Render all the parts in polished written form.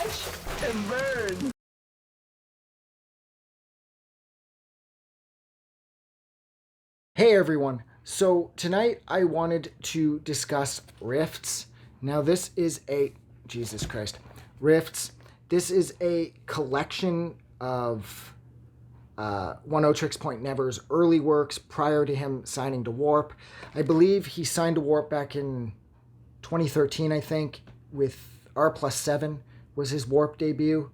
Watch and burn. Hey everyone, so tonight I wanted to discuss rifts. Now this is a, Jesus Christ, rifts. This is a collection of Oneohtrix Point Never's early works prior to him signing to Warp. I believe he signed to Warp back in 2013, I think, with R+7 was his Warp debut.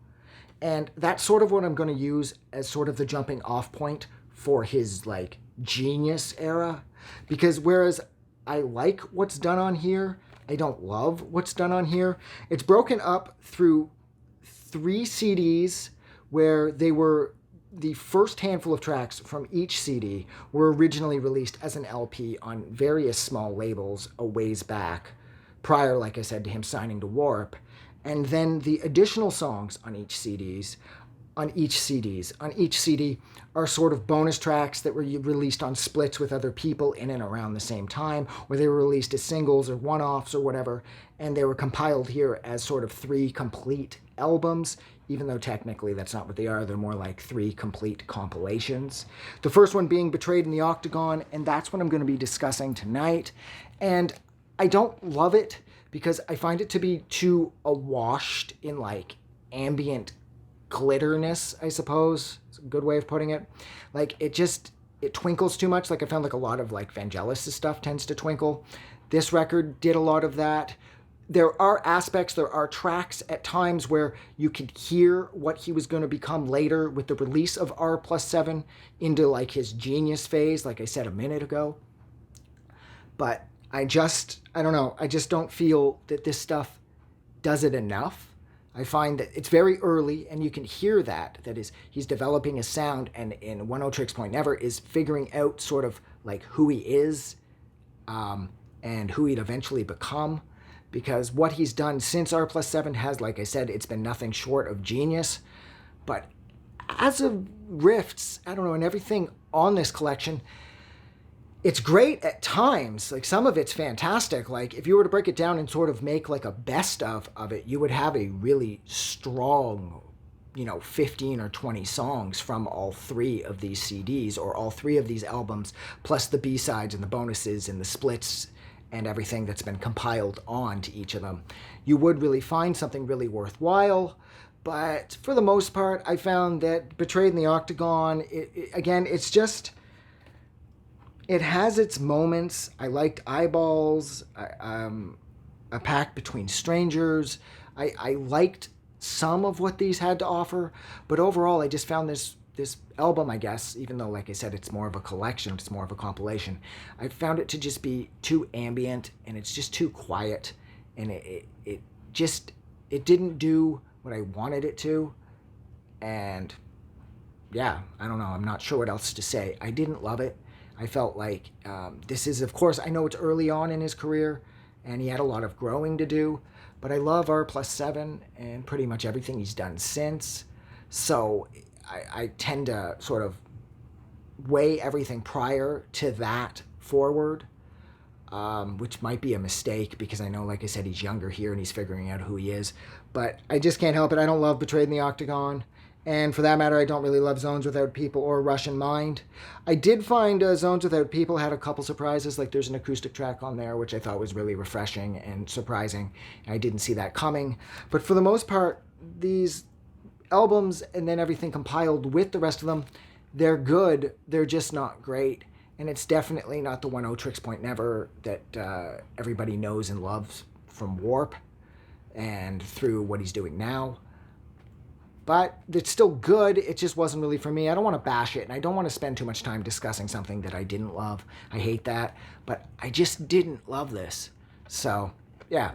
And that's sort of what I'm going to use as sort of the jumping off point for his, like, genius era. Because whereas I like what's done on here, I don't love what's done on here. It's broken up through 3 CDs where they were the first handful of tracks from each CD were originally released as an LP on various small labels a ways back, prior, like I said, to him signing to Warp. And then the additional songs on each CD are sort of bonus tracks that were released on splits with other people in and around the same time, or they were released as singles or one-offs or whatever, and they were compiled here as sort of 3 complete albums, even though technically that's not what they are. They're more like 3 complete compilations. The first one being Betrayed in the Octagon, and that's what I'm going to be discussing tonight. And I don't love it because I find it to be too awashed in like ambient glitterness, I suppose. It's a good way of putting it. Like it twinkles too much. Like I found like a lot of like Vangelis' stuff tends to twinkle. This record did a lot of that. There are tracks at times where you could hear what he was going to become later with the release of R+7 into like his genius phase, like I said a minute ago. But I don't know, I just don't feel that this stuff does it enough. I find that it's very early, and you can hear that is, he's developing a sound, and in Oneohtrix Point Never is figuring out sort of like who he is and who he'd eventually become, because what he's done since R+7 has, like I said, it's been nothing short of genius. But as of rifts, I don't know, and everything on this collection, it's great at times. Like some of it's fantastic. Like if you were to break it down and sort of make like a best of it, you would have a really strong, 15 or 20 songs from all 3 of these CDs or all 3 of these albums, plus the B-sides and the bonuses and the splits and everything that's been compiled on to each of them. You would really find something really worthwhile. But for the most part, I found that Betrayed in the Octagon, again, it's just, it has its moments. I liked Eyeballs, A Pact Between Strangers. I liked some of what these had to offer, but overall I just found this album, I guess, even though, like I said, it's more of a collection, it's more of a compilation, I found it to just be too ambient, and it's just too quiet, and it didn't do what I wanted it to, and yeah, I don't know, I'm not sure what else to say. I didn't love it. I felt like this is, of course, I know it's early on in his career, and he had a lot of growing to do, but I love R+7 and pretty much everything he's done since, so I tend to sort of weigh everything prior to that forward, which might be a mistake because I know, like I said, he's younger here and he's figuring out who he is, but I just can't help it. I don't love Betrayed in the Octagon. And for that matter, I don't really love Zones Without People or Russian Mind. I did find Zones Without People had a couple surprises. Like there's an acoustic track on there, which I thought was really refreshing and surprising. I didn't see that coming. But for the most part, these albums and then everything compiled with the rest of them, they're good. They're just not great. And it's definitely not the Oneohtrix Point Never that everybody knows and loves from Warp and through what he's doing now. But it's still good. It just wasn't really for me. I don't want to bash it, and I don't want to spend too much time discussing something that I didn't love. I hate that, but I just didn't love this. So, yeah.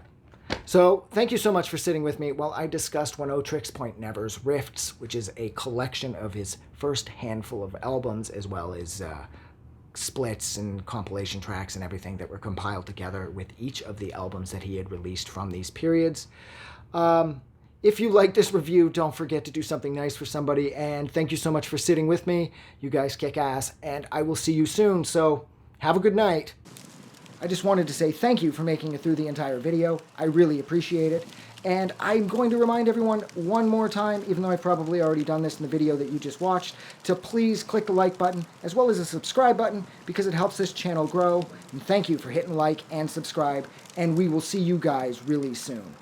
So, thank you so much for sitting with me while I discussed Oneohtrix Point Never's Rifts, which is a collection of his first handful of albums, as well as splits and compilation tracks and everything that were compiled together with each of the albums that he had released from these periods. If you like this review, don't forget to do something nice for somebody, and thank you so much for sitting with me. You guys kick ass, and I will see you soon, so have a good night. I just wanted to say thank you for making it through the entire video. I really appreciate it, And I'm going to remind everyone one more time, even though I've probably already done this in the video that you just watched, to please click the like button as well as the subscribe button because it helps this channel grow. And thank you for hitting like and subscribe, and we will see you guys really soon.